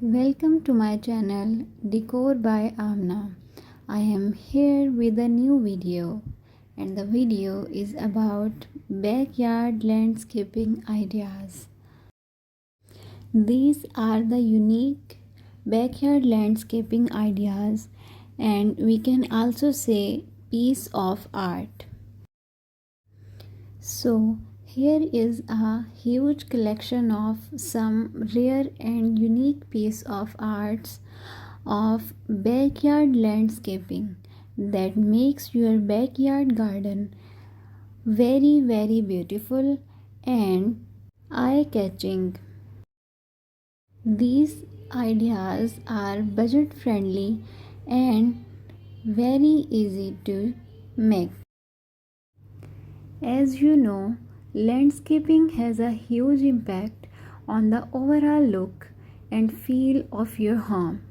Welcome to my channel Decor by Amna. I am here with a new video, and the video is about backyard landscaping ideas. These are the unique backyard landscaping ideas, and we can also say piece of art. So, here is a huge collection of some rare and unique piece of arts of backyard landscaping that makes your backyard garden very beautiful and eye-catching. These ideas are budget friendly and very easy to make. As you know, landscaping has a huge impact on the overall look and feel of your home.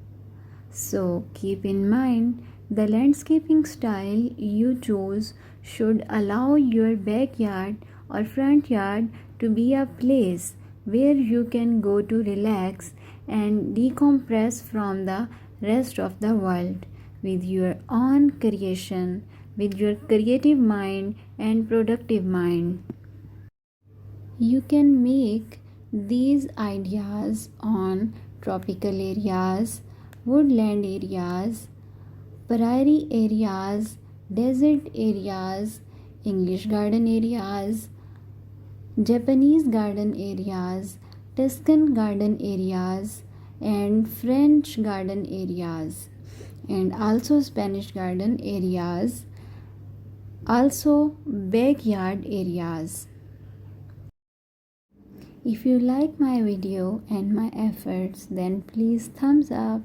So keep in mind the landscaping style you choose should allow your backyard or front yard to be a place where you can go to relax and decompress from the rest of the world with your own creation, with your creative mind and productive mind. You can make these ideas on tropical areas, woodland areas, prairie areas, desert areas, English garden areas, Japanese garden areas, Tuscan garden areas, and French garden areas, and also Spanish garden areas, also backyard areas. If you like my video and my efforts, then please thumbs up.